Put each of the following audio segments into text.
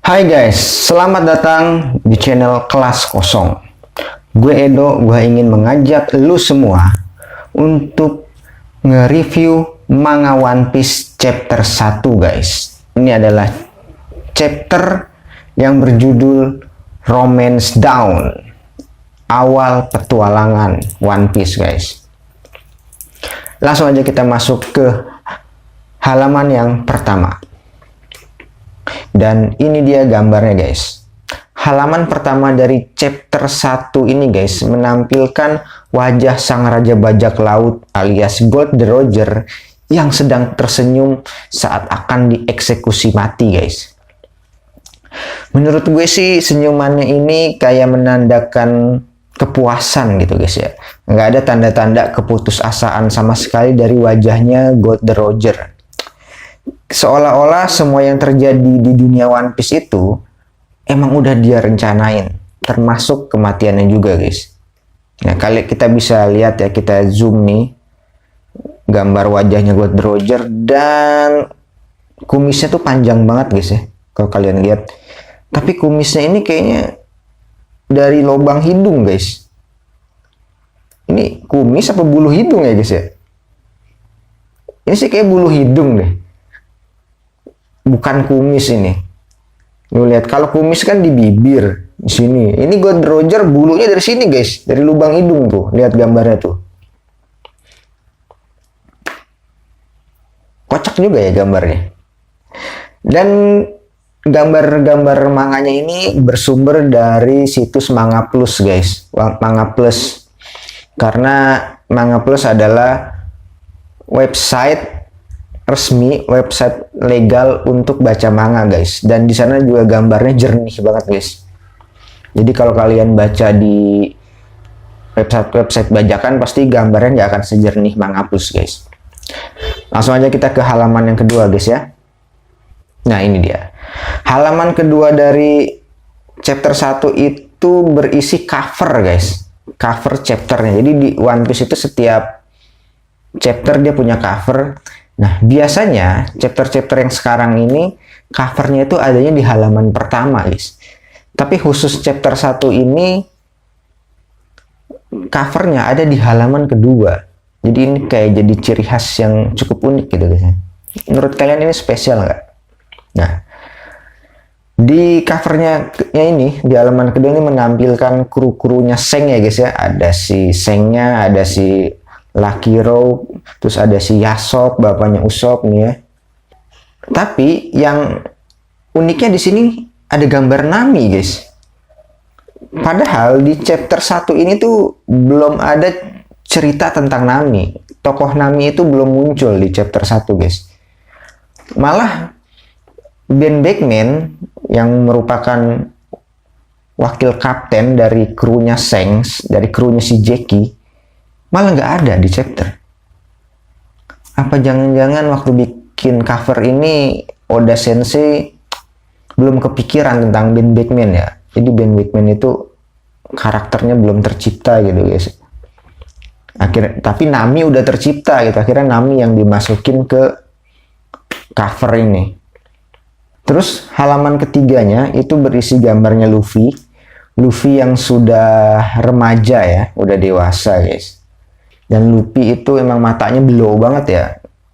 Hai guys, selamat datang di channel Kelas Kosong. Gue Edo, gue ingin mengajak lu semua untuk nge-review manga One Piece chapter 1 guys. Ini adalah chapter yang berjudul Romance Dawn, awal petualangan One Piece guys. Langsung aja kita masuk ke halaman yang pertama. Dan ini dia gambarnya guys. Halaman pertama dari chapter 1 ini guys menampilkan wajah sang raja bajak laut alias Gold the Roger yang sedang tersenyum saat akan dieksekusi mati guys. Menurut gue sih senyumannya ini kayak menandakan kepuasan gitu guys ya. Nggak ada tanda-tanda keputusasaan sama sekali dari wajahnya Gold the Roger. Seolah-olah semua yang terjadi di dunia One Piece itu emang udah dia rencanain, termasuk kematiannya juga guys. Nah, kali kita bisa lihat ya, kita zoom nih gambar wajahnya Gold Roger dan kumisnya tuh panjang banget guys ya, kalau kalian lihat. Tapi kumisnya ini kayaknya dari lubang hidung guys. Ini kumis apa bulu hidung ya guys ya? Ini sih kayak bulu hidung deh. Bukan kumis ini. Lu lihat, kalau kumis kan di bibir, di sini. Ini Gold Roger bulunya dari sini guys, dari lubang hidung tuh. Lihat gambarnya tuh. Kocak juga ya gambarnya. Dan gambar-gambar manganya ini bersumber dari situs Manga Plus guys. Manga Plus. Karena Manga Plus adalah website resmi, website legal untuk baca manga guys, dan di sana juga gambarnya jernih banget guys. Jadi kalau kalian baca di website bajakan pasti gambarnya nggak akan sejernih Manga Plus guys. Langsung aja kita ke halaman yang kedua guys ya. Nah ini dia halaman kedua dari chapter 1 itu berisi cover guys, cover chapternya. Jadi di One Piece itu setiap chapter dia punya cover. Nah, biasanya chapter-chapter yang sekarang ini covernya itu adanya di halaman pertama, guys. Tapi khusus chapter 1 ini covernya ada di halaman kedua. Jadi ini kayak jadi ciri khas yang cukup unik gitu, guys. Menurut kalian ini spesial nggak? Nah, di covernya ini, di halaman kedua ini menampilkan kru-krunya Seng ya, guys ya. Ada si Sengnya, ada si Lucky Row, terus ada si Yasop, bapaknya Usopp nih ya. Tapi yang uniknya di sini ada gambar Nami guys. Padahal di chapter 1 ini tuh belum ada cerita tentang Nami. Tokoh Nami itu belum muncul di chapter 1 guys. Malah Ben Beckman yang merupakan wakil kapten dari krunya Shanks, dari krunya si Jackie, malah nggak ada di chapter. Apa jangan-jangan waktu bikin cover ini Oda Sensei belum kepikiran tentang Ben Beckman ya? Jadi Ben Beckman itu karakternya belum tercipta gitu guys. Akhirnya, tapi Nami udah tercipta gitu. Akhirnya Nami yang dimasukin ke cover ini. Terus halaman ketiganya itu berisi gambarnya Luffy. Luffy yang sudah remaja ya, udah dewasa guys. Dan Luffy itu emang matanya blow banget ya.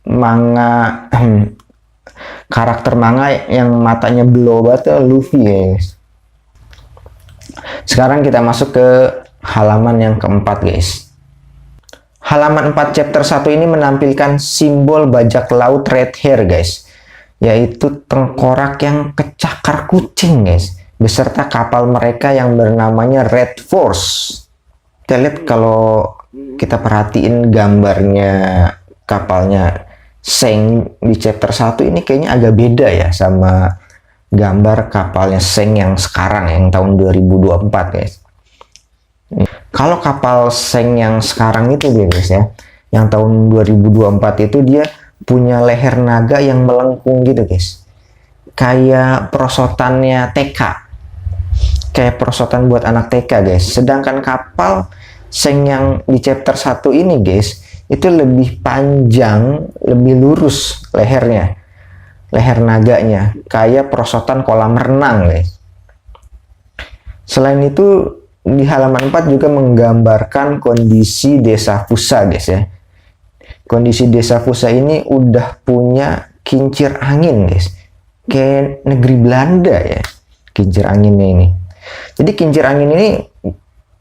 Manga karakter manga yang matanya blow banget ya Luffy guys. Sekarang kita masuk ke halaman yang keempat guys. Halaman 4 chapter 1 ini menampilkan simbol bajak laut red hair guys, yaitu tengkorak yang kecakar kucing guys, beserta kapal mereka yang bernamanya Red Force. Kita lihat kalau kita perhatiin gambarnya kapalnya Seng di chapter 1 ini kayaknya agak beda ya sama gambar kapalnya Seng yang sekarang, yang tahun 2024 guys. Kalau kapal Seng yang sekarang itu guys ya, yang tahun 2024 itu dia punya leher naga yang melengkung gitu guys. Kayak perosotannya TK. Kayak perosotan buat anak TK guys. Sedangkan kapal Seng yang di chapter 1 ini guys, itu lebih panjang, lebih lurus lehernya. leher naganya, kayak perosotan kolam renang guys. Selain itu di halaman 4 juga menggambarkan kondisi desa Fusa guys ya. Kondisi desa Fusa ini udah punya kincir angin guys, kayak negeri Belanda ya kincir anginnya ini. Jadi kincir angin ini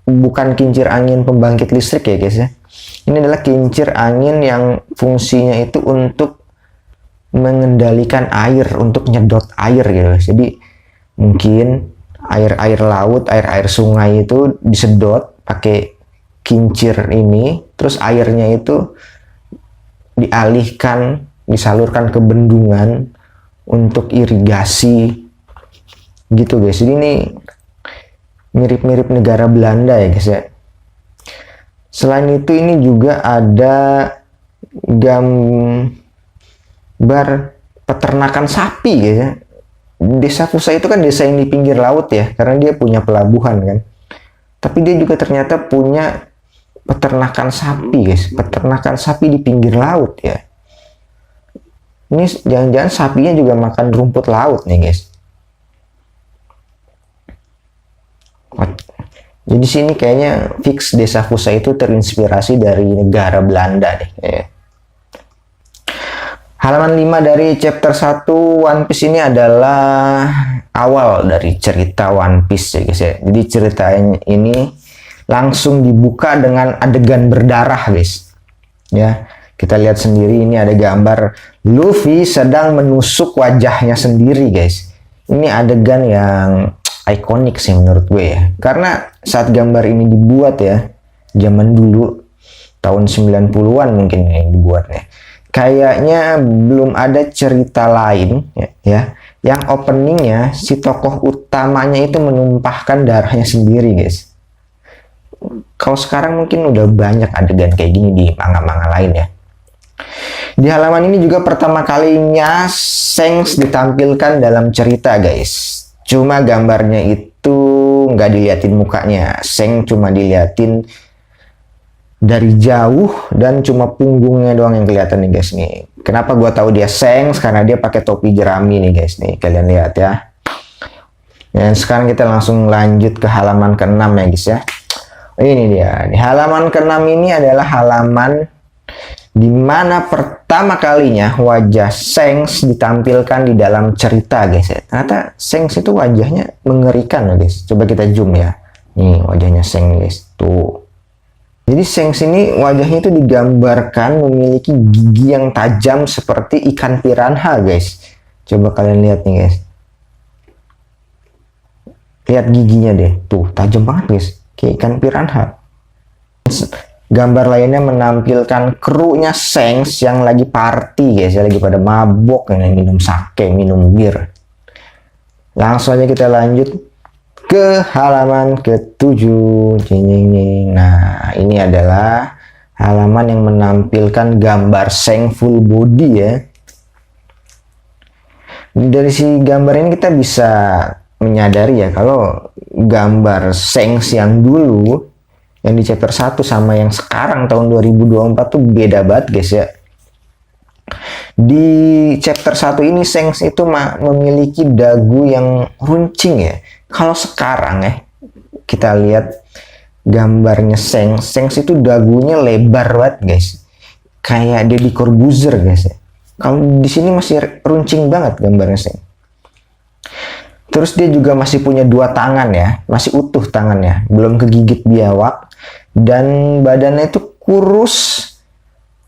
bukan kincir angin pembangkit listrik ya guys ya. Ini adalah kincir angin yang fungsinya itu untuk mengendalikan air, untuk nyedot air gitu guys. Jadi mungkin air laut, air sungai itu disedot pakai kincir ini, terus airnya itu dialihkan, disalurkan ke bendungan untuk irigasi gitu guys. Jadi ini mirip-mirip negara Belanda ya guys ya. Selain itu ini juga ada gambar peternakan sapi guys ya. Desa Fusa itu kan desa yang di pinggir laut ya, karena dia punya pelabuhan kan. Tapi dia juga ternyata punya peternakan sapi guys, peternakan sapi di pinggir laut ya. Ini jangan-jangan sapinya juga makan rumput laut nih guys. Jadi sini kayaknya fix desa Fusa itu terinspirasi dari negara Belanda deh ya. Halaman 5 dari chapter 1 One Piece ini adalah awal dari cerita One Piece ya guys ya. Jadi ceritanya ini langsung dibuka dengan adegan berdarah guys. Ya, kita lihat sendiri ini ada gambar Luffy sedang menusuk wajahnya sendiri guys. Ini adegan yang ikonik sih menurut gue ya. Karena saat gambar ini dibuat ya, zaman dulu tahun 90-an mungkin yang dibuatnya. Kayaknya belum ada cerita lain ya yang openingnya si tokoh utamanya itu menumpahkan darahnya sendiri guys. Kalau sekarang mungkin udah banyak adegan kayak gini di manga-manga lain ya. Di halaman ini juga pertama kalinya Shanks ditampilkan dalam cerita guys. Cuma gambarnya itu nggak diliatin mukanya, Shanks cuma diliatin dari jauh dan cuma punggungnya doang yang kelihatan nih guys nih. Kenapa gua tahu dia Shanks? Karena dia pakai topi jerami nih guys nih, kalian lihat ya. Dan sekarang kita langsung lanjut ke halaman ke-6 ya guys ya. Ini dia. Di halaman ke-6 ini adalah halaman di mana pertama kalinya wajah Shanks ditampilkan di dalam cerita guys ya. Ternyata Shanks itu wajahnya mengerikan ya guys. Coba kita zoom ya. Nih wajahnya Shanks guys. Tuh. Jadi Shanks ini wajahnya itu digambarkan memiliki gigi yang tajam seperti ikan piranha guys. Coba kalian lihat nih guys. Lihat giginya deh. Tuh tajam banget guys. Kayak ikan piranha. Gambar lainnya menampilkan krunya Shanks yang lagi party guys. Lagi pada mabok, yang minum sake, minum bir. Langsung aja kita lanjut ke halaman ke-7. Nah, ini adalah halaman yang menampilkan gambar Shanks full body ya. Dari si gambar ini kita bisa menyadari ya kalau gambar Shanks yang dulu yang di chapter 1 sama yang sekarang tahun 2024 tuh beda banget guys ya. Di chapter 1 ini Shanks itu memiliki dagu yang runcing ya. Kalau sekarang ya kita lihat gambarnya Shanks itu dagunya lebar banget guys. Kayak Deddy Corbuzier guys ya. Kalau di sini masih runcing banget gambarnya Shanks. Terus dia juga masih punya 2 tangan ya, masih utuh tangannya, belum kegigit biawak dan badannya itu kurus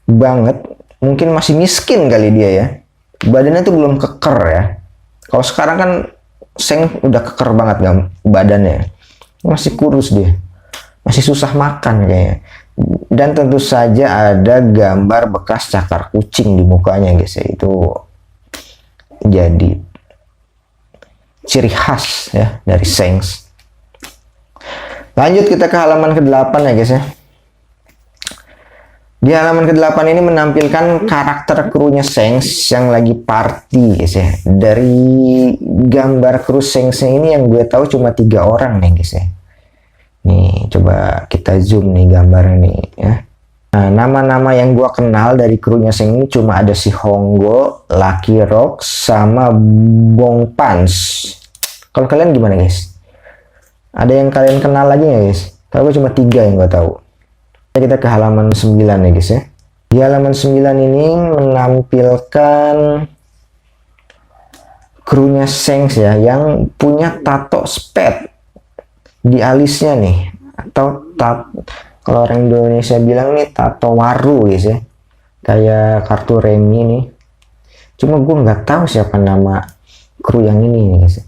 banget. Mungkin masih miskin kali dia ya. Badannya itu belum keker ya. Kalau sekarang kan Shanks udah keker banget badannya. Masih kurus dia. Masih susah makan kayaknya. Dan tentu saja ada gambar bekas cakar kucing di mukanya guys ya. Itu jadi ciri khas ya dari Shanks. Lanjut kita ke halaman ke-8 ya guys ya. Di halaman ke-8 ini menampilkan karakter krunya Shanks yang lagi party guys ya. Dari gambar kru Shanks ini yang gue tahu cuma 3 orang nih guys ya. Nih coba kita zoom nih gambarnya nih ya. Nah, nama-nama yang gua kenal dari krunya Seng ini cuma ada si Honggo, Lucky Rock, sama Bong Pans. Kalau kalian gimana guys? Ada yang kalian kenal lagi nggak guys? Kalau gue cuma 3 yang gue tahu. Kita ke halaman 9 ya guys ya. Di halaman 9 ini menampilkan krunya Sengs ya, yang punya tato spade di alisnya nih. Atau kalau orang Indonesia bilang nih tato waru guys ya. Kayak kartu remi nih. Cuma gue nggak tahu siapa nama kru yang ini nih guys.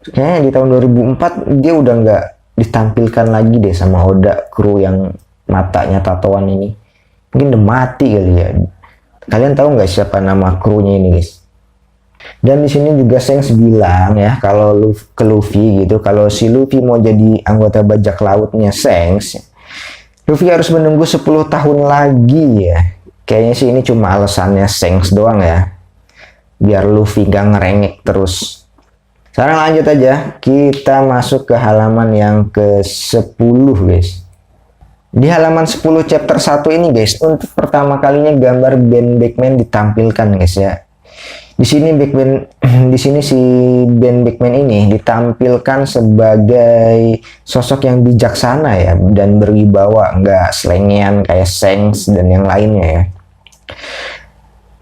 Kayaknya di tahun 2004 dia udah nggak ditampilkan lagi deh sama Oda, kru yang matanya tatoan ini. Mungkin udah mati kali ya. Kalian tahu nggak siapa nama krunya ini guys? Dan di sini juga Sengs bilang ya, kalau ke Luffy gitu, kalau si Luffy mau jadi anggota bajak lautnya Sengs, Luffy harus menunggu 10 tahun lagi ya. Kayaknya sih ini cuma alasannya Sengs doang ya, biar Luffy gak ngerengek terus. Sekarang lanjut aja, kita masuk ke halaman yang ke-10 guys. Di halaman 10 chapter 1 ini guys, untuk pertama kalinya gambar Ben Beckman ditampilkan guys ya. Di sini si Ben Beckman ini ditampilkan sebagai sosok yang bijaksana ya dan berwibawa, nggak selengean kayak Sengs dan yang lainnya ya.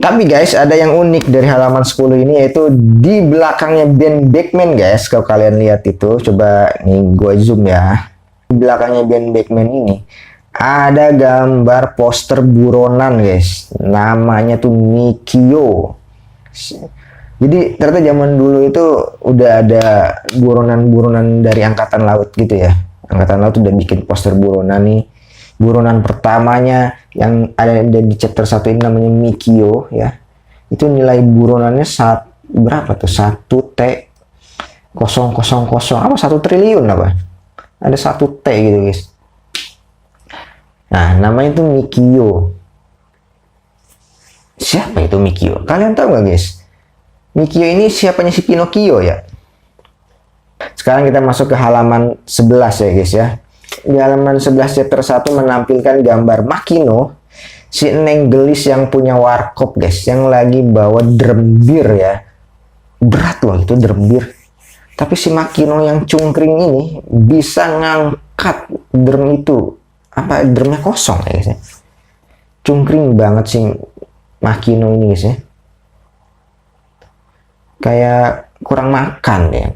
Tapi guys, ada yang unik dari halaman 10 ini, yaitu di belakangnya Ben Beckman guys. Kalau kalian lihat itu, coba nih gue zoom ya. Di belakangnya Ben Beckman ini ada gambar poster buronan guys. Namanya tuh Mikio. Jadi ternyata zaman dulu itu udah ada buronan-buronan dari angkatan laut gitu ya. Angkatan laut udah bikin poster buronan nih. Buronan pertamanya yang ada di chapter 1 ini namanya Mikio ya. Itu nilai buronannya berapa tuh? 1T000 apa 1 triliun apa? Ada 1T gitu guys. Nah, namanya itu Mikio. Siapa itu Mikio? Kalian tahu nggak guys? Mikio ini siapanya si Pinocchio ya? Sekarang kita masuk ke halaman 11 ya guys ya. Di halaman 11 chapter 1 menampilkan gambar Makino, si Neng Gelis yang punya warkop guys, yang lagi bawa drum bir ya. Berat loh itu drum bir. Tapi si Makino yang cungkring ini bisa ngangkat drum itu. Apa drumnya kosong ya guys ya. Cungkring banget sih Makino ini guys ya. Kayak kurang makan ya.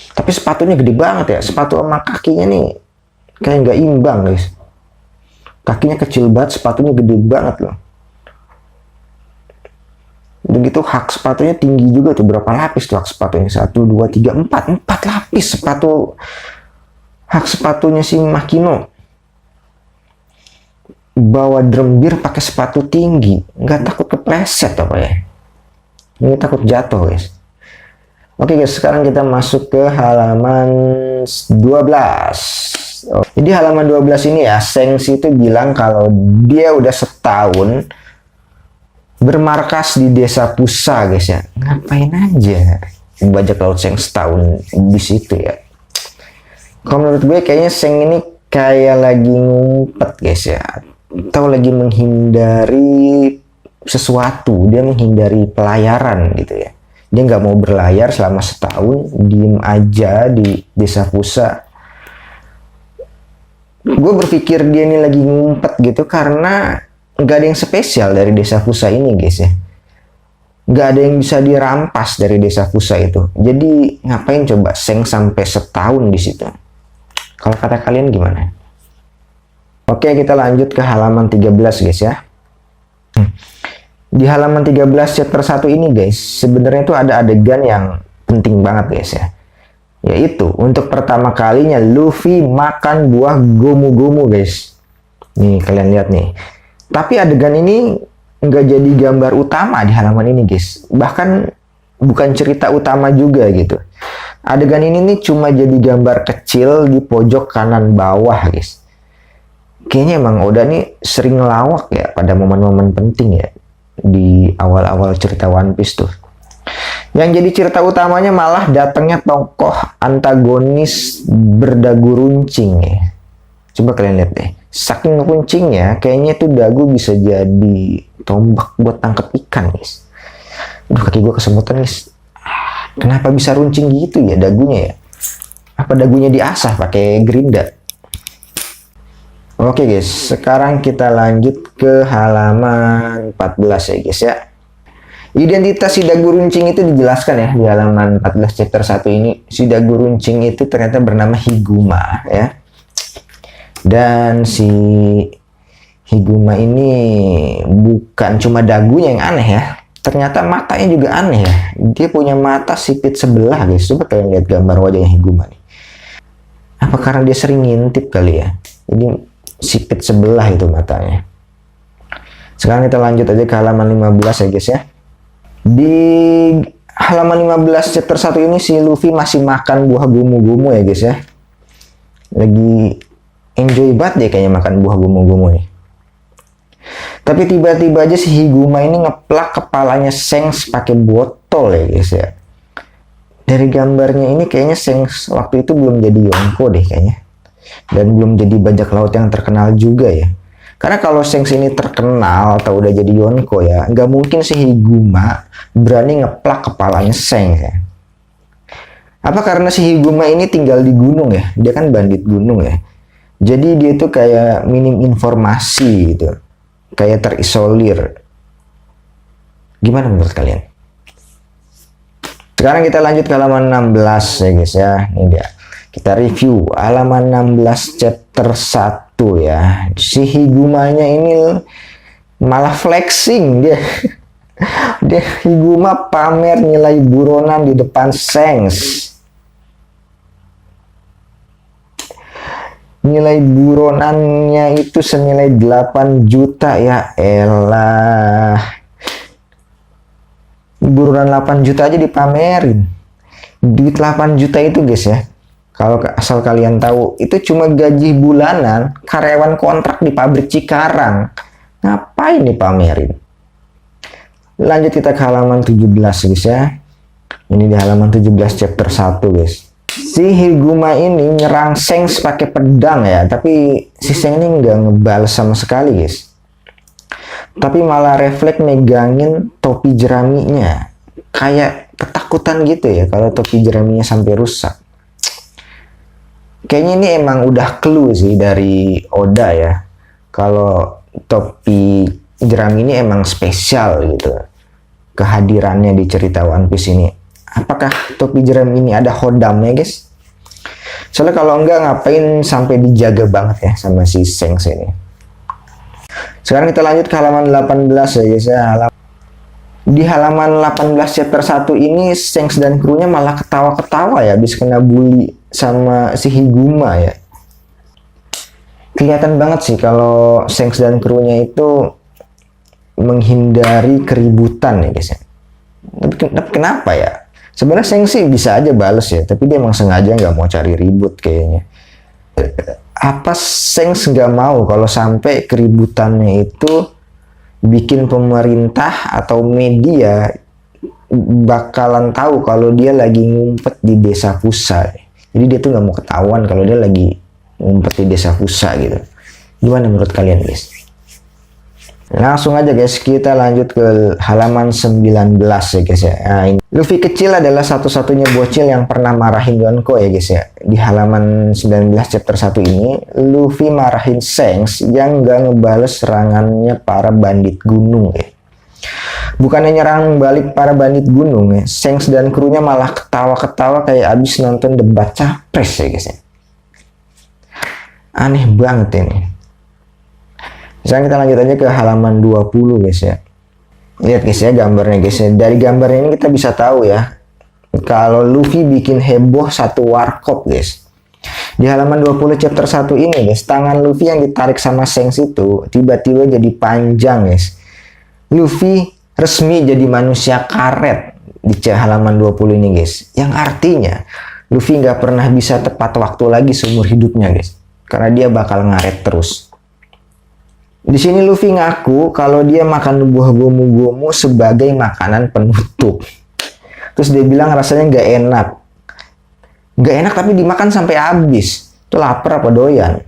Tapi sepatunya gede banget ya. Sepatu sama kakinya nih kayak nggak imbang guys. Kakinya kecil banget, sepatunya gede banget loh. Begitu hak sepatunya tinggi juga tuh. Berapa lapis tuh hak sepatunya? 1, 2, 3, 4 lapis sepatu. Hak sepatunya si Makino. Bawa drum bir pakai sepatu tinggi. Nggak takut kepleset apa ya? Ini takut jatuh guys. Oke guys, sekarang kita masuk ke halaman 12. Jadi halaman 12 ini ya, Sengs itu bilang kalau dia udah setahun bermarkas di desa Pusa guys ya. Ngapain aja bajak laut Sengs setahun di situ ya. Kalau menurut gue kayaknya Sengs ini kayak lagi ngumpet guys ya. Atau lagi menghindari sesuatu. Dia menghindari pelayaran gitu ya. Dia nggak mau berlayar selama setahun, diem aja di desa Pusa. Gue berpikir dia ini lagi ngumpet gitu karena nggak ada yang spesial dari desa Pusa ini guys ya. Nggak ada yang bisa dirampas dari desa Pusa itu. Jadi ngapain coba Sengs sampai setahun di situ? Kalau kata kalian gimana? Oke, kita lanjut ke halaman 13 guys ya. Di halaman 13 chapter 1 ini guys, sebenarnya itu ada adegan yang penting banget guys ya. Yaitu untuk pertama kalinya Luffy makan buah gomu-gomu guys. Nih kalian lihat nih. Tapi adegan ini nggak jadi gambar utama di halaman ini guys. Bahkan bukan cerita utama juga gitu. Adegan ini nih cuma jadi gambar kecil di pojok kanan bawah guys. Kayaknya emang Oda nih sering ngelawak ya pada momen-momen penting ya. Di awal-awal cerita One Piece tuh. Yang jadi cerita utamanya malah datangnya tokoh antagonis berdagu runcing ya. Coba kalian lihat deh. Saking runcingnya, kayaknya tuh dagu bisa jadi tombak buat tangkap ikan, guys. Aduh, kaki gue kesemutan, guys. Kenapa bisa runcing gitu ya dagunya ya? Apa dagunya diasah pakai gerinda? Oke guys, sekarang kita lanjut ke halaman 14 ya guys ya. Identitas si dagu runcing itu dijelaskan ya di halaman 14 chapter 1 ini. Si dagu runcing itu ternyata bernama Higuma ya. Dan si Higuma ini bukan cuma dagunya yang aneh ya. Ternyata matanya juga aneh ya. Dia punya mata sipit sebelah guys. Coba kalian lihat gambar wajahnya Higuma nih. Apa karena dia sering ngintip kali ya? Jadi sipit sebelah itu matanya. Sekarang kita lanjut aja ke halaman 15 ya guys ya. Di halaman 15 chapter 1 ini si Luffy masih makan buah gumu-gumu ya guys ya. Lagi enjoy banget deh kayaknya makan buah gumu-gumu nih. Tapi tiba-tiba aja si Higuma ini ngeplak kepalanya Shanks pakai botol ya guys ya. Dari gambarnya ini kayaknya Shanks waktu itu belum jadi Yonko deh kayaknya. Dan belum jadi bajak laut yang terkenal juga ya. Karena kalau Shanks ini terkenal atau udah jadi Yonko ya, nggak mungkin si Higuma berani ngeplak kepalanya Shanks ya. Apa karena si Higuma ini tinggal di gunung ya? Dia kan bandit gunung ya. Jadi dia tuh kayak minim informasi gitu. Kayak terisolir. Gimana menurut kalian? Sekarang kita lanjut ke halaman 16 ya guys ya. Ini dia. Kita review halaman 16 chapter 1 ya. Si Higumanya ini malah flexing dia. Dia Higuma pamer nilai buronan di depan Shanks. Nilai buronannya itu senilai 8 juta ya elah. Buronan 8 juta aja dipamerin. Duit 8 juta itu guys ya. Kalau asal kalian tahu, itu cuma gaji bulanan karyawan kontrak di pabrik Cikarang. Ngapain dipamerin? Lanjut kita ke halaman 17 guys ya. Ini di halaman 17 chapter 1 guys. Si Higuma ini nyerang Shanks pakai pedang ya, tapi si Shanks ini nggak ngebales sama sekali guys. Tapi malah refleks megangin topi jeraminya. Kayak ketakutan gitu ya kalau topi jeraminya sampai rusak. Kayaknya ini emang udah clue sih dari Oda ya. Kalau topi jerami ini emang spesial gitu. Kehadirannya di cerita One Piece ini. Apakah topi jerami ini ada hodamnya guys? Soalnya kalau enggak ngapain sampai dijaga banget ya sama si Shanks ini. Sekarang kita lanjut ke halaman 18 ya guys ya. Di halaman 18 chapter 1 ini Shanks dan krunya malah ketawa-ketawa ya habis kena bully sama si Higuma ya. Kelihatan banget sih kalau Shanks dan krunya itu menghindari keributan ya guys ya. Tapi kenapa ya? Sebenarnya Shanks sih bisa aja bales ya, tapi dia emang sengaja nggak mau cari ribut kayaknya. Apa Shanks nggak mau kalau sampai keributannya itu bikin pemerintah atau media bakalan tahu kalau dia lagi ngumpet di desa Fusa. Jadi dia tuh nggak mau ketahuan kalau dia lagi ngumpet di desa Fusa gitu. Gimana menurut kalian guys? Langsung aja guys, kita lanjut ke halaman 19 ya guys ya. Nah, ini. Luffy kecil adalah satu-satunya bocil yang pernah marahin Yonko ya guys ya. Di halaman 19 chapter 1 ini, Luffy marahin Shanks yang gak ngebales serangannya para bandit gunung ya. Bukannya nyerang balik para bandit gunung ya, Shanks dan krunya malah ketawa-ketawa kayak abis nonton debat capres ya guys ya. Aneh banget ini. Sekarang kita lanjut aja ke halaman 20 guys ya. Lihat guys ya gambarnya guys ya. Dari gambar ini kita bisa tahu ya kalau Luffy bikin heboh satu warkop guys. Di halaman 20 chapter 1 ini guys, tangan Luffy yang ditarik sama Shanks itu tiba-tiba jadi panjang guys. Luffy resmi jadi manusia karet di halaman 20 ini guys. Yang artinya Luffy nggak pernah bisa tepat waktu lagi seumur hidupnya guys. Karena dia bakal ngaret terus. Di sini Luffy ngaku kalau dia makan buah gomu-gomu sebagai makanan penutup. Terus dia bilang rasanya nggak enak. Nggak enak tapi dimakan sampai habis. Itu lapar apa doyan?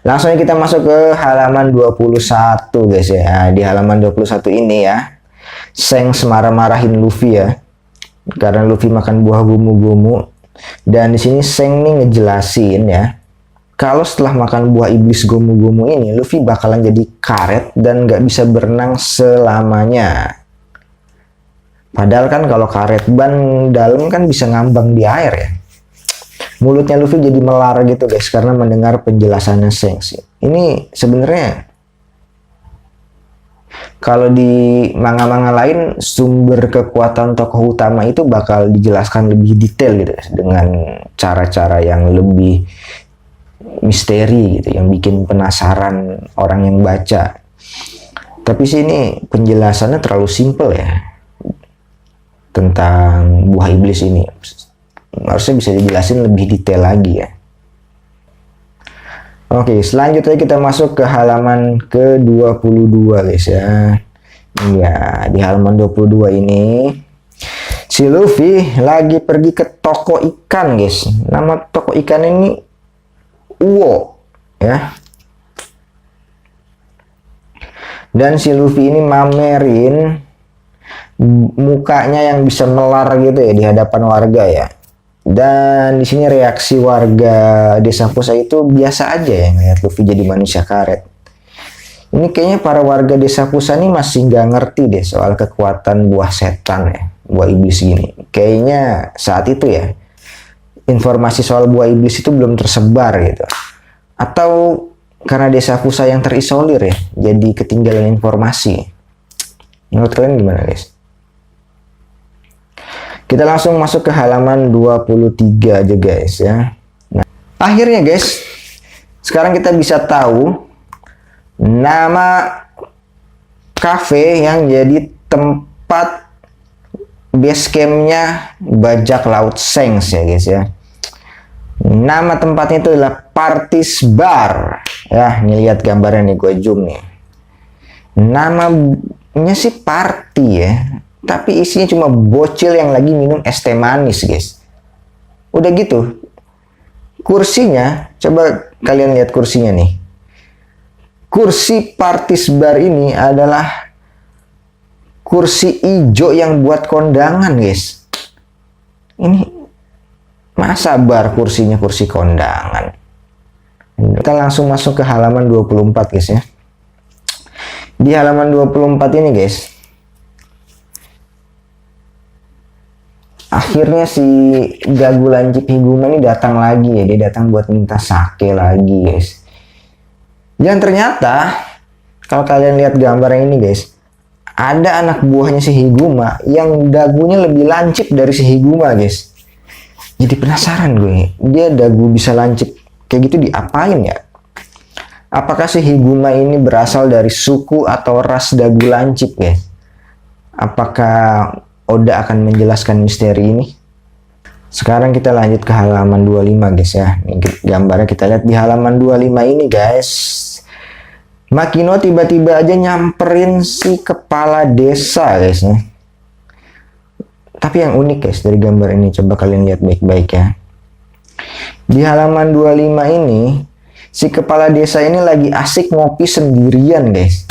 Langsung aja kita masuk ke halaman 21 guys ya. Nah, di halaman 21 ini ya, Shanks marah-marahin Luffy ya, karena Luffy makan buah gomu-gomu. Dan di sini Shanks nih ngejelasin ya, kalau setelah makan buah iblis gomu-gomu ini, Luffy bakalan jadi karet dan nggak bisa berenang selamanya. Padahal kan kalau karet ban dalam kan bisa ngambang di air ya. Mulutnya Luffy jadi melar gitu guys, karena mendengar penjelasannya Shanks. Ini sebenarnya kalau di manga-manga lain, sumber kekuatan tokoh utama itu bakal dijelaskan lebih detail gitu guys, dengan cara-cara yang lebih misteri gitu, yang bikin penasaran orang yang baca. Tapi sini penjelasannya terlalu simpel ya tentang buah iblis ini. Harusnya bisa dijelasin lebih detail lagi ya. Oke, selanjutnya kita masuk ke halaman ke-22 guys ya. Ya, di halaman 22 ini si Luffy lagi pergi ke toko ikan guys. Nama toko ikan ini Uo ya. Dan si Luffy ini mamerin mukanya yang bisa melar gitu ya di hadapan warga ya. Dan di sini reaksi warga desa Pusa itu biasa aja ya ngeliat Luffy jadi manusia karet. Ini kayaknya para warga desa Pusa ini masih nggak ngerti deh soal kekuatan buah setan ya, buah iblis gini. Kayaknya saat itu ya informasi soal buah iblis itu belum tersebar gitu. Atau karena desa Pusa yang terisolir ya, jadi ketinggalan informasi. Menurut kalian gimana guys? Kita langsung masuk ke halaman 23 aja guys ya. Nah, akhirnya guys, sekarang kita bisa tahu nama cafe yang jadi tempat base campnya bajak laut Shanks ya guys ya. Nama tempatnya itu adalah Partis Bar ya. Nih lihat gambarnya nih, gue zoom nih. Namanya sih party ya, tapi isinya cuma bocil yang lagi minum es teh manis guys. Udah gitu kursinya, coba kalian lihat kursinya nih. Kursi Partis Bar ini adalah kursi ijo yang buat kondangan guys. Ini masa bar kursinya kursi kondangan. Kita langsung masuk ke halaman 24 guys ya. Di halaman 24 ini guys, akhirnya si Gagu Lancip Higuma ini datang lagi ya. Dia datang buat minta sake lagi guys. Dan ternyata kalau kalian lihat gambar yang ini guys, ada anak buahnya si Higuma yang dagunya lebih lancip dari si Higuma guys. Jadi penasaran gue, dia dagu bisa lancip kayak gitu diapain ya? Apakah si Higuma ini berasal dari suku atau ras dagu lancip guys? Apakah Oda akan menjelaskan misteri ini? Sekarang kita lanjut ke halaman 25 guys ya. Ini gambarnya kita lihat di halaman 25 ini guys. Makino tiba-tiba aja nyamperin si kepala desa guys ya. Tapi yang unik guys dari gambar ini, coba kalian lihat baik-baik ya. Di halaman 25 ini, si kepala desa ini lagi asik ngopi sendirian guys.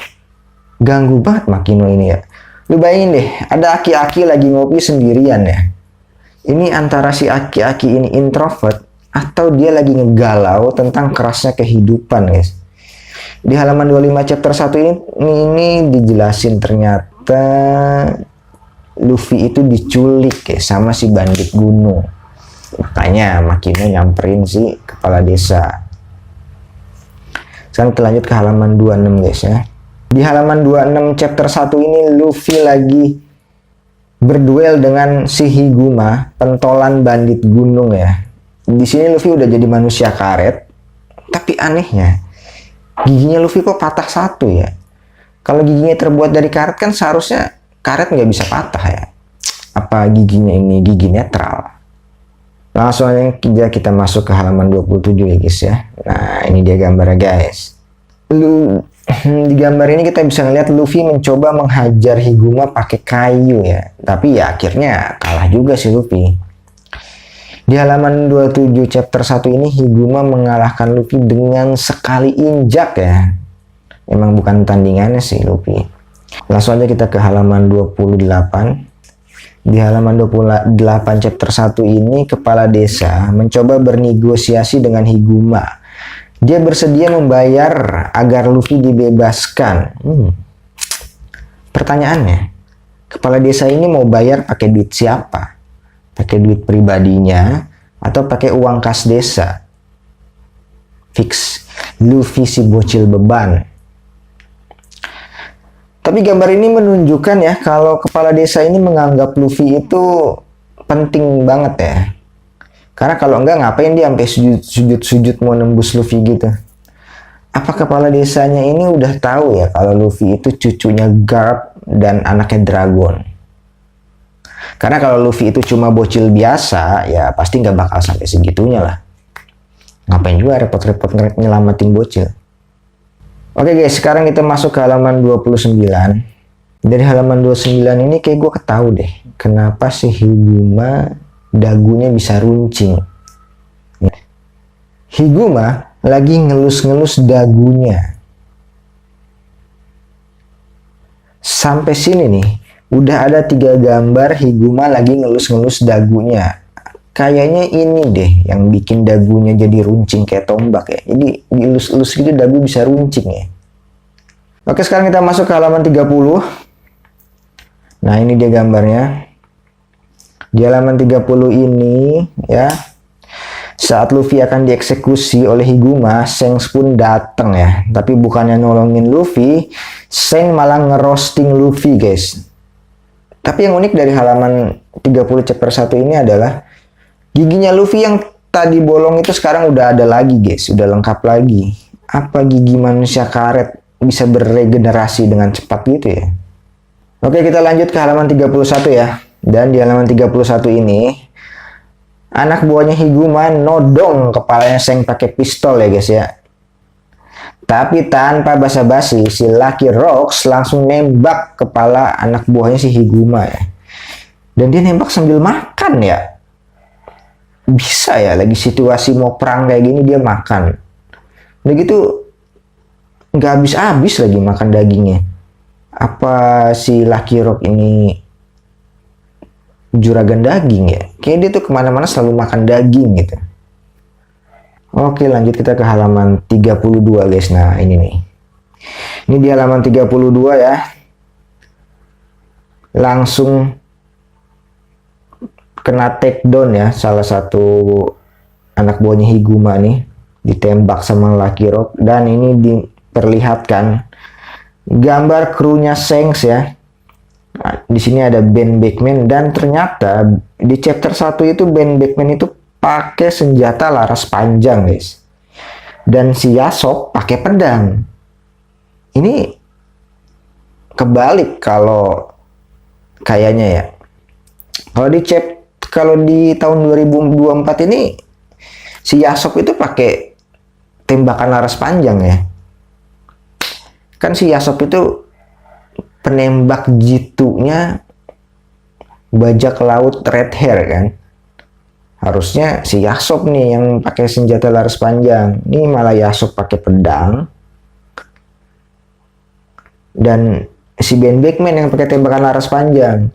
Ganggu banget Makino ini ya. Lu bayangin deh, ada aki-aki lagi ngopi sendirian ya. Ini antara si aki-aki ini introvert atau dia lagi ngegalau tentang kerasnya kehidupan guys. Di halaman 25 chapter 1 ini dijelasin ternyata Luffy itu diculik ya sama si bandit gunung. Makanya Makino nyamperin si kepala desa. Sekarang kita lanjut ke halaman 26 guys ya. Di halaman 26 chapter 1 ini Luffy lagi berduel dengan si Higuma, pentolan bandit gunung ya. Di sini Luffy udah jadi manusia karet, tapi anehnya giginya Luffy kok patah satu ya. Kalau giginya terbuat dari karet kan seharusnya karet nggak bisa patah ya. Apa giginya ini gigi netral? Langsung aja kita masuk ke halaman 27 ya guys ya. Nah ini dia gambarnya guys. Di gambar ini kita bisa ngeliat Luffy mencoba menghajar Higuma pakai kayu ya. Tapi ya akhirnya kalah juga si Luffy. Di halaman 27 chapter 1 ini Higuma mengalahkan Luffy dengan sekali injak ya. Emang bukan tandingannya sih Luffy. Langsung aja kita ke halaman 28. Di halaman 28 chapter 1 ini kepala desa mencoba bernegosiasi dengan Higuma. Dia bersedia membayar agar Luffy dibebaskan. Pertanyaannya, kepala desa ini mau bayar pakai duit siapa? Pakai duit pribadinya atau pakai uang kas desa? Fix, Luffy si bocil beban. Tapi gambar ini menunjukkan ya kalau kepala desa ini menganggap Luffy itu penting banget ya. Karena kalau enggak ngapain dia sampai sujud-sujud mau nembus Luffy gitu. Apa kepala desanya ini udah tahu ya kalau Luffy itu cucunya Garp dan anaknya Dragon? Karena kalau Luffy itu cuma bocil biasa, ya pasti nggak bakal sampai segitunya lah. Ngapain juga repot-repot nyelamatin bocil. Oke guys, sekarang kita masuk ke halaman 29. Dari halaman 29 ini kayak gue ketahu deh, kenapa si Higuma dagunya bisa runcing. Higuma lagi ngelus-ngelus dagunya. Sampai sini nih, udah ada 3 gambar Higuma lagi ngelus-ngelus dagunya. Kayaknya ini deh yang bikin dagunya jadi runcing kayak tombak ya. Jadi dielus-elus gitu dagu bisa runcing ya. Oke, sekarang kita masuk ke halaman 30. Nah, ini dia gambarnya. Di halaman 30 ini ya, saat Luffy akan dieksekusi oleh Higuma, Shanks pun datang ya. Tapi bukannya nolongin Luffy, Shanks malah ngerosting Luffy guys. Tapi yang unik dari halaman 30 chapter 1 ini adalah giginya Luffy yang tadi bolong itu sekarang udah ada lagi guys, udah lengkap lagi. Apa gigi manusia karet bisa beregenerasi dengan cepat gitu ya? Oke, kita lanjut ke halaman 31 ya. Dan di halaman 31 ini anak buahnya Higuma nodong kepalanya Shanks pakai pistol ya guys ya. Tapi tanpa basa-basi, si Lucky Rocks langsung nembak kepala anak buahnya si Higuma ya. Dan dia nembak sambil makan ya. Bisa ya, lagi situasi mau perang kayak gini dia makan. Udah gitu, nggak habis-habis lagi makan dagingnya. Apa si Lucky Rock ini juragan daging ya? Kayak dia tuh kemana-mana selalu makan daging gitu. Oke, lanjut kita ke halaman 32 guys. Nah, ini nih. Ini di halaman 32 ya. Langsung kena take down ya salah satu anak buahnya Higuma nih, ditembak sama Lucky Rock. Dan ini diperlihatkan gambar krunya Shanks ya. Nah, di sini ada Ben Beckman dan ternyata di chapter 1 itu Ben Beckman itu pakai senjata laras panjang guys, dan si Yasop pakai pedang. Ini kebalik kalau kayaknya ya. Kalau di tahun 2024 ini si Yasop itu pakai tembakan laras panjang ya. Kan si Yasop itu penembak jitunya bajak laut Red Hair kan. Harusnya si Yasop nih yang pakai senjata laras panjang. Ini malah Yasop pakai pedang. Dan si Ben Beckman yang pakai tembakan laras panjang.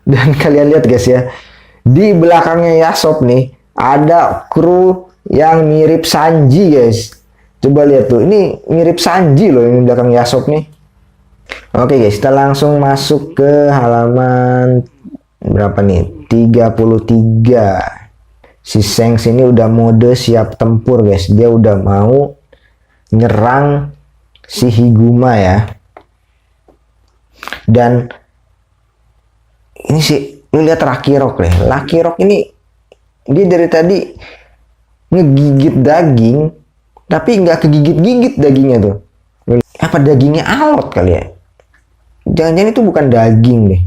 Dan kalian lihat guys ya, di belakangnya Yasop nih ada kru yang mirip Sanji guys. Coba lihat tuh, ini mirip Sanji loh yang di belakang Yasop nih. Oke guys, kita langsung masuk ke halaman berapa nih? 33. Si Shanks ini udah mode siap tempur guys. Dia udah mau nyerang si Higuma ya. Dan ini sih, lu lihat Lucky Rock deh. Lucky Rock ini dia dari tadi ngegigit daging, tapi nggak kegigit-gigit dagingnya tuh. Apa dagingnya alot kali ya? Jangan-jangan itu bukan daging deh,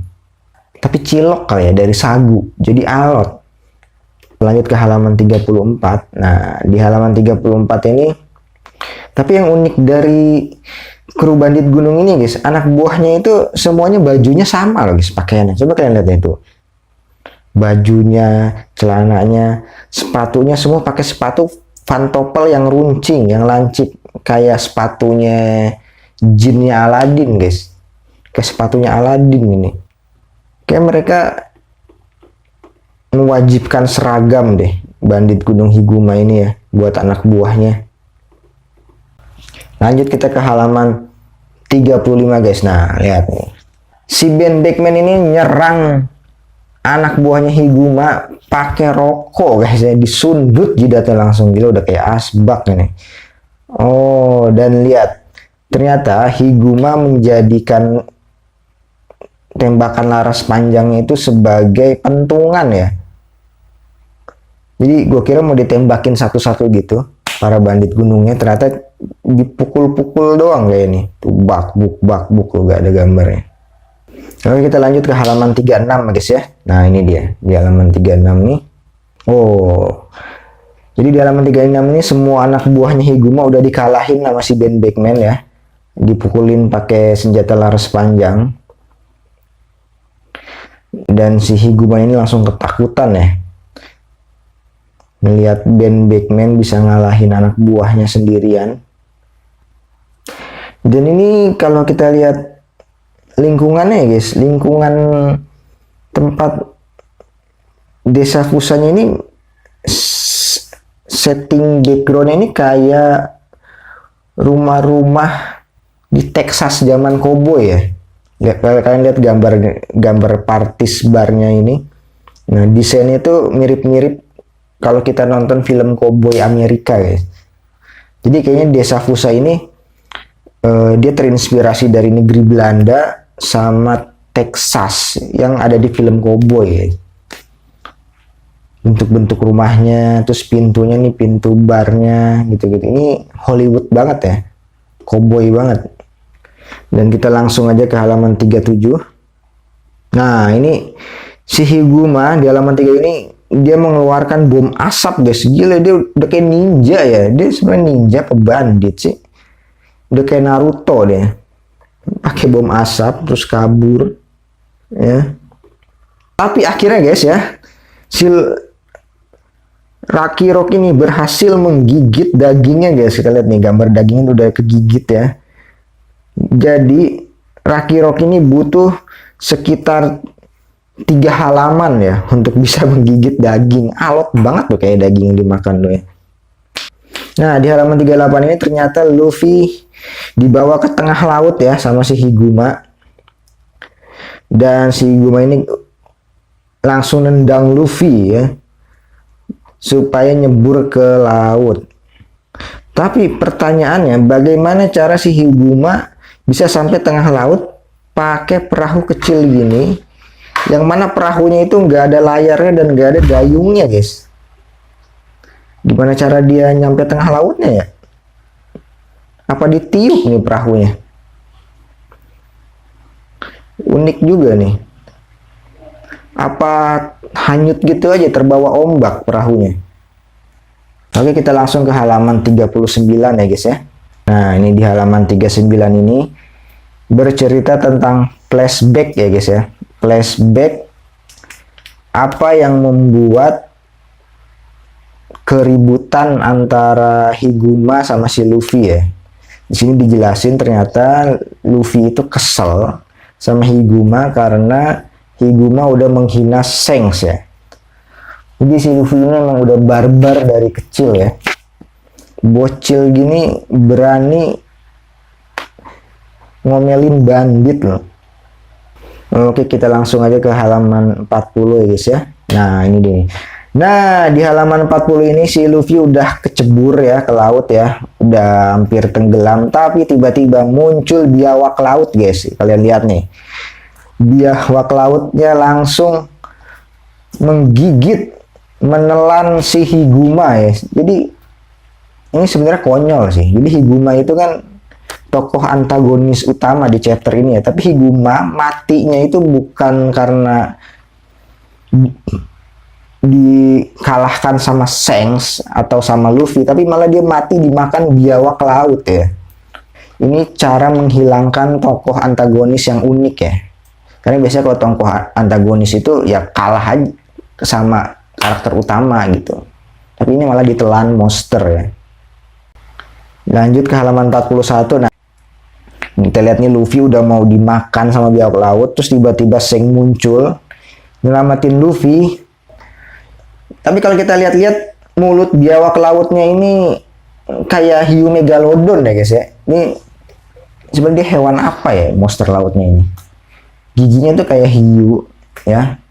tapi cilok kali ya, dari sagu. Jadi alot. Lanjut ke halaman 34. Nah, di halaman 34 ini, tapi yang unik dari kru bandit gunung ini guys, anak buahnya itu semuanya bajunya sama loh guys, pakaiannya. Coba kalian lihat itu. bajunya, celananya, sepatunya semua pakai sepatu pantopel yang runcing, yang lancip, kayak sepatunya jinnya Aladin, guys. Kayak sepatunya Aladin ini. Kayak mereka mewajibkan seragam deh, bandit Gunung Higuma ini ya, buat anak buahnya. Lanjut kita ke halaman 35, guys. Nah, lihat nih. Si Ben Beckman ini nyerang anak buahnya Higuma pakai rokok, guys ya, disundut jidatnya langsung, gila udah kayak asbak ini. Oh, dan lihat, ternyata Higuma menjadikan tembakan laras panjangnya itu sebagai pentungan ya. Jadi gue kira mau ditembakin satu-satu gitu para bandit gunungnya, ternyata dipukul-pukul doang kayak ini. Tuh bak buk gak ada gambarnya. Oke, kita lanjut ke halaman 36 guys ya. Nah, ini dia di halaman 36 nih. Oh. Jadi di halaman 36 ini semua anak buahnya Higuma udah dikalahin sama si Ben Beckman ya. Dipukulin pakai senjata laras panjang. Dan si Higuma ini langsung ketakutan ya, melihat Ben Beckman bisa ngalahin anak buahnya sendirian. Dan ini kalau kita lihat lingkungannya guys, lingkungan tempat desa Fusanya ini, setting background ini kayak rumah-rumah di Texas zaman koboi ya. Kalian lihat gambar partis barnya ini. Nah, desainnya itu mirip-mirip kalau kita nonton film koboi Amerika guys. Jadi kayaknya desa Fusa ini dia terinspirasi dari negeri Belanda sama Texas yang ada di film koboi guys. Bentuk-bentuk rumahnya, terus pintunya nih, pintu barnya gitu-gitu. Ini Hollywood banget ya, koboi banget. Dan kita langsung aja ke halaman 37. Nah, ini si Higuma di halaman 3 ini dia mengeluarkan bom asap guys. Gila, dia udah kayak ninja ya. Dia sebenarnya ninja apa bandit sih? Udah kayak Naruto deh. Pakai bom asap terus kabur ya. Tapi akhirnya guys ya, si Rocky Rock ini berhasil menggigit dagingnya guys. Kita lihat nih gambar dagingnya udah kegigit ya. Jadi Rocky Rock ini butuh sekitar 3 halaman ya untuk bisa menggigit daging. Alot banget tuh kayak daging yang dimakan tuh ya. Nah, di halaman 38 ini ternyata Luffy dibawa ke tengah laut ya sama si Higuma. Dan si Higuma ini langsung nendang Luffy ya, supaya nyebur ke laut. Tapi pertanyaannya, bagaimana cara si Higuma bisa sampai tengah laut pakai perahu kecil gini, yang mana perahunya itu nggak ada layarnya dan nggak ada dayungnya guys. Gimana cara dia nyampe tengah lautnya ya? Apa ditiup nih perahunya? Unik juga nih. Apa hanyut gitu aja terbawa ombak perahunya? Oke, kita langsung ke halaman 39 ya guys ya. Nah, ini di halaman 39 ini bercerita tentang flashback ya guys ya. Flashback apa yang membuat keributan antara Higuma sama si Luffy ya. Di sini dijelasin ternyata Luffy itu kesel sama Higuma karena Higuma udah menghina Shanks ya. Jadi si Luffy ini memang udah barbar dari kecil ya. Bocil gini berani ngomelin bandit loh. Oke, kita langsung aja ke halaman 40 ya guys ya. Nah, ini dia. Nah, di halaman 40 ini si Luffy udah kecebur ya ke laut ya. Udah hampir tenggelam, tapi tiba-tiba muncul biawak laut guys. Kalian lihat nih. Biawak lautnya langsung menggigit, menelan si Higuma ya. Jadi ini sebenarnya konyol sih. Jadi Higuma itu kan tokoh antagonis utama di chapter ini ya. Tapi Higuma matinya itu bukan karena dikalahkan sama Shanks atau sama Luffy, tapi malah dia mati dimakan biawak laut ya. Ini cara menghilangkan tokoh antagonis yang unik ya. Karena biasanya kalau tokoh antagonis itu ya kalah aja, sama karakter utama gitu. Tapi ini malah ditelan monster ya. Lanjut ke halaman 41. Nah, kita lihat nih Luffy udah mau dimakan sama biawak laut, terus tiba-tiba Seng muncul nyelamatin Luffy. Tapi kalau kita lihat-lihat mulut biawak lautnya ini kayak hiu megalodon ya guys ya. Ini sebenarnya hewan apa ya monster lautnya ini? Giginya tuh kayak hiu ya.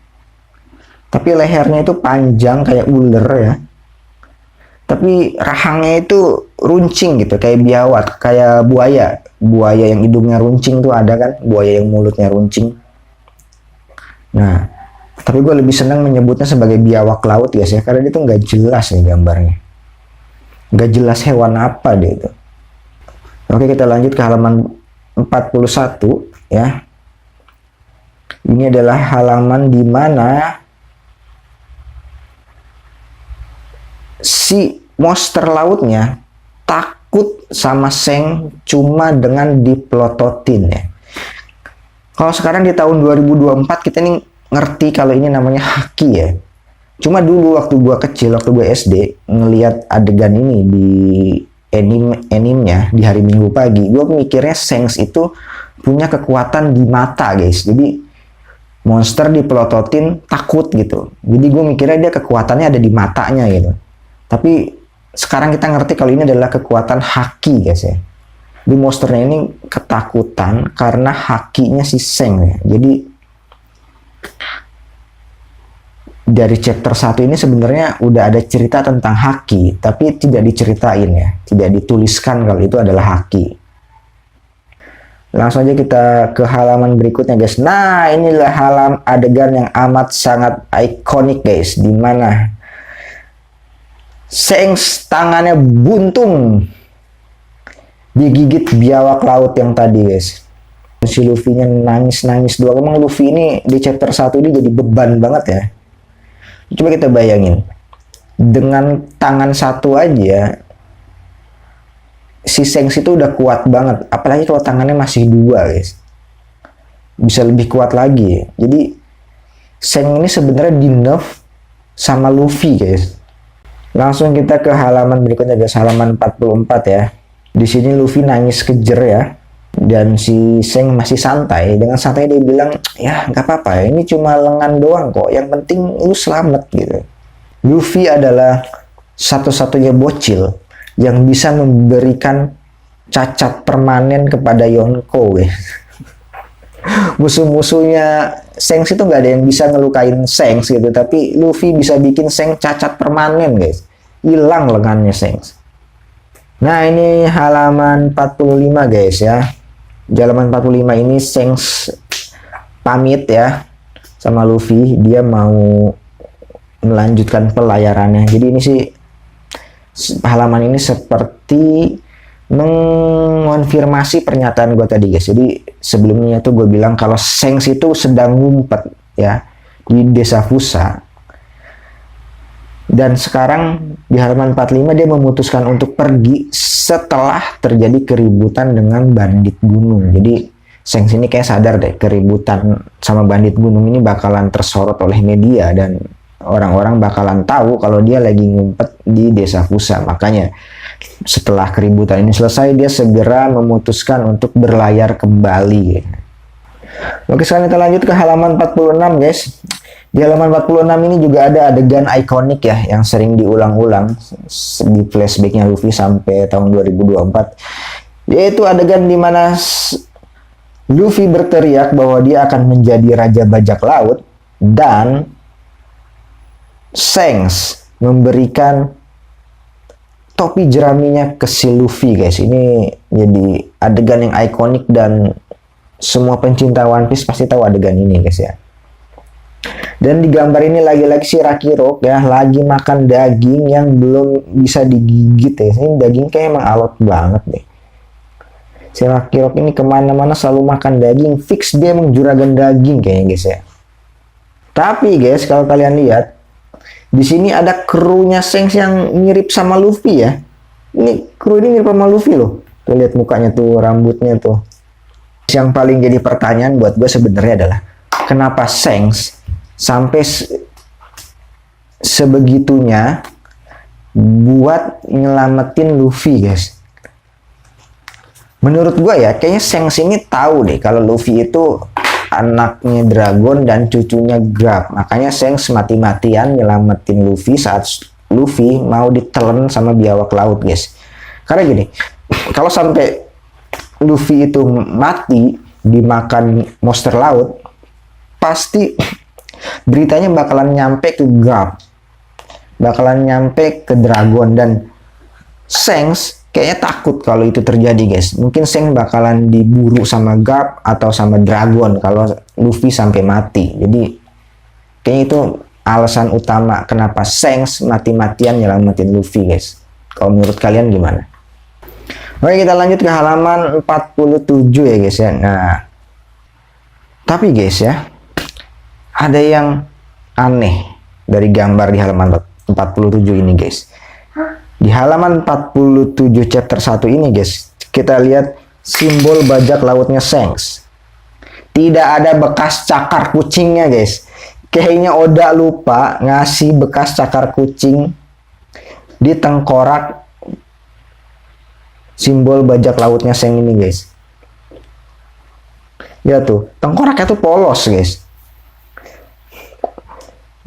Tapi lehernya itu panjang kayak ular ya. Tapi rahangnya itu runcing gitu, kayak biawak, kayak buaya. Buaya yang hidungnya runcing tuh ada kan, buaya yang mulutnya runcing. Nah, tapi gue lebih senang menyebutnya sebagai biawak laut guys ya, karena dia tuh nggak jelas nih gambarnya. Nggak jelas hewan apa dia itu. Oke, kita lanjut ke halaman 41 ya. Ini adalah halaman di mana si monster lautnya takut sama Seng cuma dengan diplototin ya. Kalau sekarang di tahun 2024 kita nih ngerti kalau ini namanya haki ya. Cuma dulu waktu gua kecil, waktu gua SD, ngelihat adegan ini di animenya di hari Minggu pagi, gua mikirnya Shanks itu punya kekuatan di mata guys. Jadi monster diplototin takut gitu. Jadi gue mikirnya dia kekuatannya ada di matanya gitu. Tapi sekarang kita ngerti kalau ini adalah kekuatan haki guys ya. Di monsternya ini ketakutan karena hakinya si Seng ya. Jadi dari chapter 1 ini sebenarnya udah ada cerita tentang haki, tapi tidak diceritain ya. Tidak dituliskan kalau itu adalah haki. Langsung aja kita ke halaman berikutnya guys. Nah, inilah adegan yang amat sangat ikonik guys, di mana Shanks tangannya buntung digigit biawak laut yang tadi guys. Si Luffy-nya nangis-nangis doang. Emang Luffy ini di chapter 1 ini jadi beban banget ya. Coba kita bayangin, dengan tangan satu aja si Shanks itu udah kuat banget, apalagi kalau tangannya masih dua guys, bisa lebih kuat lagi. Jadi Shanks ini sebenarnya di nerf sama Luffy guys. Langsung kita ke halaman berikutnya guys, halaman 44 ya. Di sini Luffy nangis kejer ya, dan si Shanks masih santai. Dengan santai dia bilang, ya nggak apa-apa ya, ini cuma lengan doang kok, yang penting lu selamat gitu. Luffy adalah satu-satunya bocil yang bisa memberikan cacat permanen kepada Yonko guys. Musuh-musuhnya Shanks itu nggak ada yang bisa ngelukain Shanks gitu, tapi Luffy bisa bikin Shanks cacat permanen guys, hilang lengannya Shanks. Nah, ini halaman 45 guys ya. Di halaman 45 ini Shanks pamit ya sama Luffy, dia mau melanjutkan pelayarannya. Jadi ini sih halaman ini seperti mengonfirmasi pernyataan gue tadi guys. Jadi sebelumnya tuh gue bilang kalau Shanks itu sedang ngumpet ya di desa Fusa. Dan sekarang di halaman 45 dia memutuskan untuk pergi setelah terjadi keributan dengan bandit gunung. Jadi Shanks ini kayak sadar deh keributan sama bandit gunung ini bakalan tersorot oleh media dan orang-orang bakalan tahu kalau dia lagi ngumpet di desa Fusa. Makanya setelah keributan ini selesai, dia segera memutuskan untuk berlayar kembali. Oke, sekarang kita lanjut ke halaman 46 guys. Di halaman 46 ini juga ada adegan ikonik ya, yang sering diulang-ulang di flashbacknya Luffy sampai tahun 2024. Yaitu adegan di mana Luffy berteriak bahwa dia akan menjadi Raja Bajak Laut, dan Shanks memberikan topi jeraminya ke si Luffy guys. Ini jadi adegan yang ikonik dan semua pencinta One Piece pasti tahu adegan ini guys ya. Dan di gambar ini lagi-lagi si Rocky Rock ya lagi makan daging yang belum bisa digigit ya. Ini daging kayak emang alot banget deh. Si Rocky Rock ini kemana-mana selalu makan daging, fix dia emang juragan daging kayaknya guys ya. Tapi guys, kalau kalian lihat di sini ada krunya Shanks yang mirip sama Luffy ya. Ini kru ini mirip sama Luffy loh. Tuh lihat mukanya tuh, rambutnya tuh. Yang paling jadi pertanyaan buat gue sebenarnya adalah kenapa Shanks sampai sebegitunya buat nyelamatin Luffy, guys. Menurut gua ya, kayaknya Shanks ini tahu deh kalau Luffy itu anaknya Dragon dan cucunya Garp. Makanya Shanks mati-matian nyelamatin Luffy saat Luffy mau ditelan sama biawak laut, guys. Karena gini, kalau sampai Luffy itu mati dimakan monster laut, pasti beritanya bakalan nyampe ke Garp, bakalan nyampe ke Dragon, dan Shanks kayaknya takut kalau itu terjadi, guys. Mungkin Shanks bakalan diburu sama Garp atau sama Dragon kalau Luffy sampai mati. Jadi kayaknya itu alasan utama kenapa Shanks mati-matian nyelamatin Luffy, guys. Kalau menurut kalian gimana? Oke, kita lanjut ke halaman 47 ya, guys ya. Nah, tapi guys ya, ada yang aneh dari gambar di halaman 47 ini, guys. Di halaman 47 chapter 1 ini, guys, kita lihat simbol bajak lautnya Shanks. Tidak ada bekas cakar kucingnya, guys. Kayaknya Oda lupa ngasih bekas cakar kucing di tengkorak simbol bajak lautnya Shanks ini, guys. Ya tuh, tengkoraknya tuh polos, guys.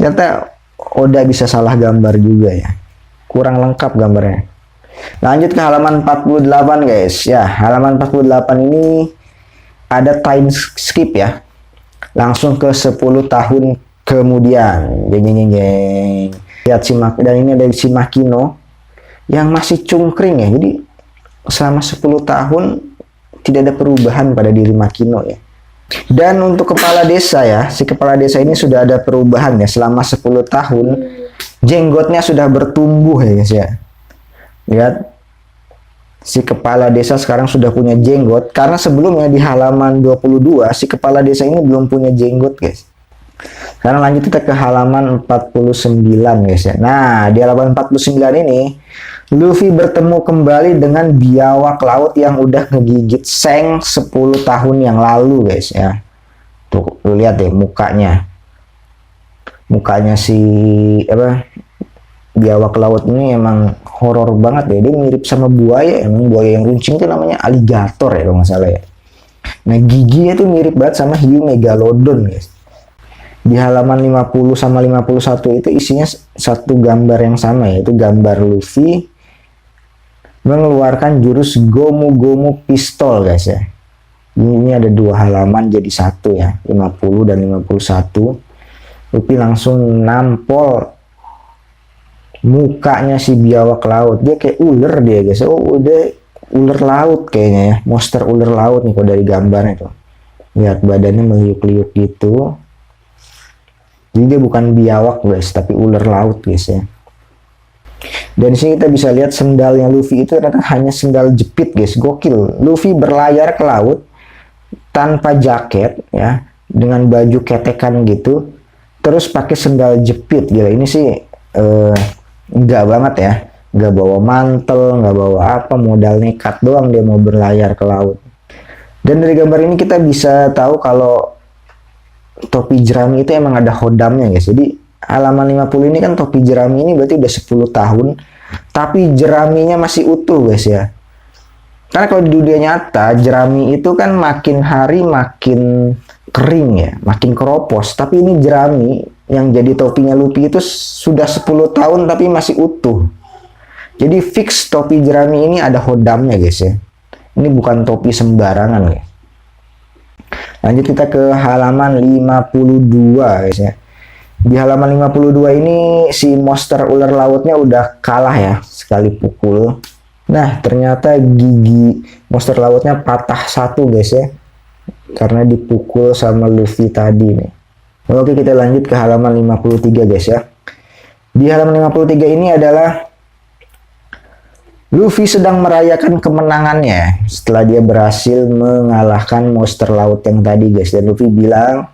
Ternyata Oda bisa salah gambar juga ya. Kurang lengkap gambarnya. Lanjut ke halaman 48, guys. Ya, halaman 48 ini ada time skip ya. Langsung ke 10 tahun kemudian. Geng. Lihat dan ini ada si Makino yang masih cungkring ya. Jadi selama 10 tahun tidak ada perubahan pada diri Makino ya. Dan untuk kepala desa ya, si kepala desa ini sudah ada perubahan ya. Selama 10 tahun jenggotnya sudah bertumbuh ya, guys ya. Lihat, si kepala desa sekarang sudah punya jenggot, karena sebelumnya di halaman 22 si kepala desa ini belum punya jenggot, guys. Sekarang lanjut kita ke halaman 49, guys ya. Nah, di halaman 49 ini Luffy bertemu kembali dengan biawak laut yang udah ngegigit Shanks 10 tahun yang lalu, guys ya. Tuh, lu lihat deh mukanya. Mukanya si biawak laut ini emang horor banget ya. Dia mirip sama buaya. Emang buaya yang runcing itu namanya alligator ya kalau nggak salah ya. Nah, giginya tuh mirip banget sama hiu megalodon, guys. Di halaman 50 sama 51 itu isinya satu gambar yang sama, yaitu gambar Luffy mengeluarkan jurus Gomu Gomu pistol, guys ya. Ini ada dua halaman jadi satu ya, 50 dan 51. Luffy langsung nampol mukanya si biawak laut. Dia kayak ular dia, guys. Oh, udah ular laut kayaknya ya. Monster ular laut nih kalau dari gambarnya tuh. Lihat badannya meliuk-liuk gitu. Jadi dia bukan biawak, guys, tapi ular laut, guys ya. Dan sini kita bisa lihat sendalnya Luffy itu ternyata hanya sendal jepit, guys. Gokil. Luffy berlayar ke laut tanpa jaket ya, dengan baju ketekan gitu, terus pakai sendal jepit. Gila, ini sih enggak banget ya. Enggak bawa mantel, enggak bawa apa, modal nekat doang dia mau berlayar ke laut. Dan dari gambar ini kita bisa tahu kalau topi jerami itu emang ada hodamnya, guys. Jadi halaman 50 ini kan topi jerami ini berarti udah 10 tahun, tapi jeraminya masih utuh, guys ya. Karena kalau di dunia nyata jerami itu kan makin hari makin kering ya, makin keropos. Tapi ini jerami yang jadi topinya Luffy itu sudah 10 tahun tapi masih utuh. Jadi fix topi jerami ini ada hodamnya, guys ya. Ini bukan topi sembarangan, guys. Lanjut kita ke halaman 52, guys ya. Di halaman 52 ini si monster ular lautnya udah kalah ya, sekali pukul. Nah, ternyata gigi monster lautnya patah satu, guys ya. Karena dipukul sama Luffy tadi nih. Oke, kita lanjut ke halaman 53, guys ya. Di halaman 53 ini adalah Luffy sedang merayakan kemenangannya setelah dia berhasil mengalahkan monster laut yang tadi, guys. Dan Luffy bilang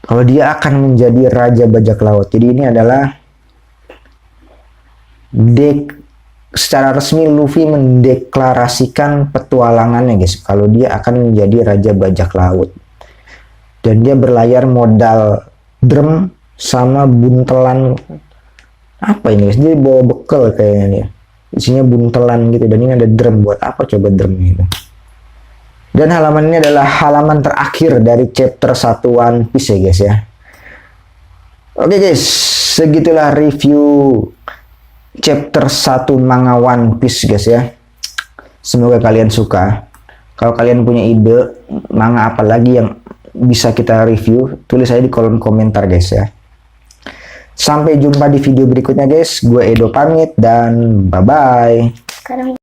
kalau dia akan menjadi raja bajak laut. Jadi ini adalah secara resmi Luffy mendeklarasikan petualangannya, guys. Kalau dia akan menjadi raja bajak laut. Dan dia berlayar modal drum sama buntelan. Apa ini guys? Dia bawa bekal kayaknya nih. Isinya buntelan gitu, dan ini ada drum. Buat apa coba drumnya itu? Dan halaman ini adalah halaman terakhir dari chapter 1 One Piece ya guys ya. Oke guys, segitulah review chapter 1 manga One Piece guys ya. Semoga kalian suka. Kalau kalian punya ide manga apa lagi yang bisa kita review, tulis aja di kolom komentar guys ya. Sampai jumpa di video berikutnya guys. Gue Edo pamit dan bye-bye. Sekarang